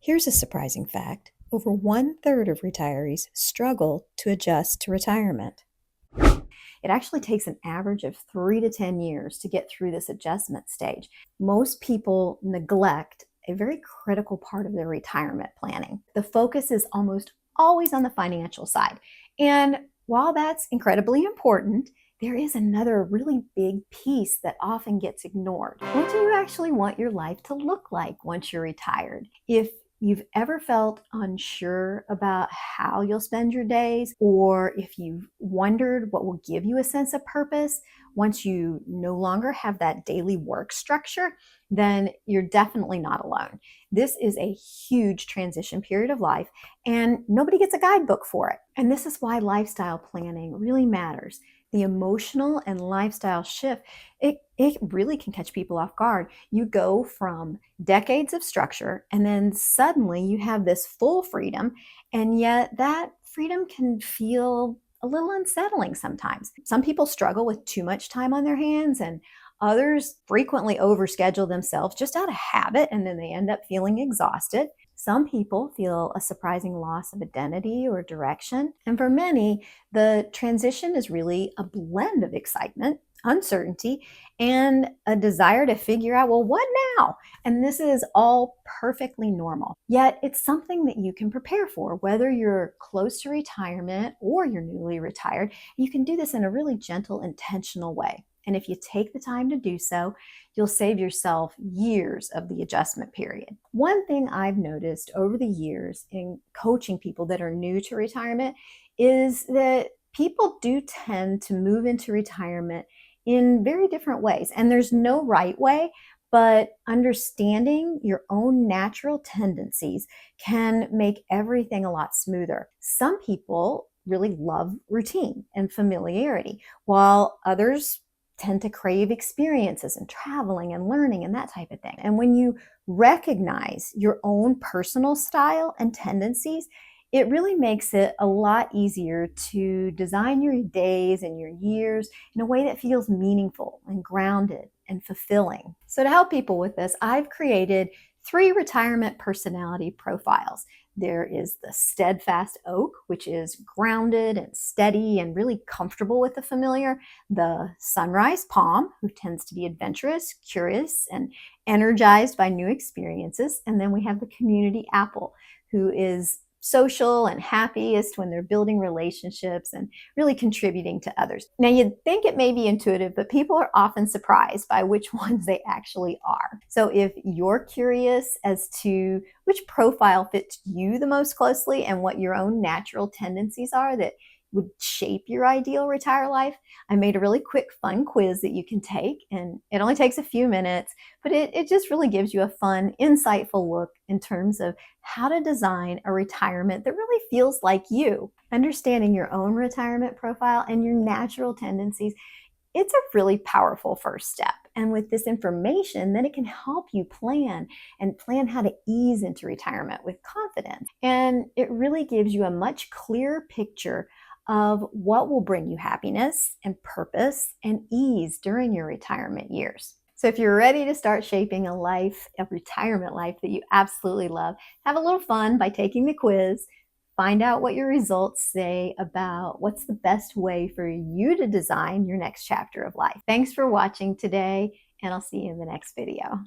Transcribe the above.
Here's a surprising fact. Over one-third of retirees struggle to adjust to retirement. It actually takes an average of 3 to 10 years to get through this adjustment stage. Most people neglect a very critical part of their retirement planning. The focus is almost always on the financial side. And while that's incredibly important, there is another really big piece that often gets ignored. What do you actually want your life to look like once you're retired? If you've ever felt unsure about how you'll spend your days, or if you've wondered what will give you a sense of purpose once you no longer have that daily work structure, then you're definitely not alone. This is a huge transition period of life, and nobody gets a guidebook for it. And this is why lifestyle planning really matters. The emotional and lifestyle shift, it really can catch people off guard. You go from decades of structure, and then suddenly you have this full freedom, and yet that freedom can feel a little unsettling sometimes. Some people struggle with too much time on their hands, and others frequently overschedule themselves just out of habit, and then they end up feeling exhausted. Some people feel a surprising loss of identity or direction. And for many, the transition is really a blend of excitement, uncertainty, and a desire to figure out, well, what now? And this is all perfectly normal. Yet it's something that you can prepare for, whether you're close to retirement or you're newly retired. You can do this in a really gentle, intentional way. And if you take the time to do so, you'll save yourself years of the adjustment period. One thing I've noticed over the years in coaching people that are new to retirement is that people do tend to move into retirement in very different ways. And there's no right way, but understanding your own natural tendencies can make everything a lot smoother. Some people really love routine and familiarity, while others tend to crave experiences and traveling and learning and that type of thing. And when you recognize your own personal style and tendencies, it really makes it a lot easier to design your days and your years in a way that feels meaningful and grounded and fulfilling. So to help people with this, I've created 3 retirement personality profiles. There is the Steadfast Oak, which is grounded and steady and really comfortable with the familiar. The Sunrise Palm, who tends to be adventurous, curious, and energized by new experiences. And then we have the Community Apple, who is social and happiest when they're building relationships and really contributing to others. Now, you'd think it may be intuitive, but people are often surprised by which ones they actually are. So if you're curious as to which profile fits you the most closely and what your own natural tendencies are that would shape your ideal retire life, I made a really quick, fun quiz that you can take, and it only takes a few minutes, but it just really gives you a fun, insightful look in terms of how to design a retirement that really feels like you. Understanding your own retirement profile and your natural tendencies, it's a really powerful first step. And with this information, then it can help you plan how to ease into retirement with confidence. And it really gives you a much clearer picture of what will bring you happiness and purpose and ease during your retirement years. So if you're ready to start shaping a retirement life that you absolutely love, have a little fun by taking the quiz. Find out what your results say about what's the best way for you to design your next chapter of life. Thanks for watching today, and I'll see you in the next video.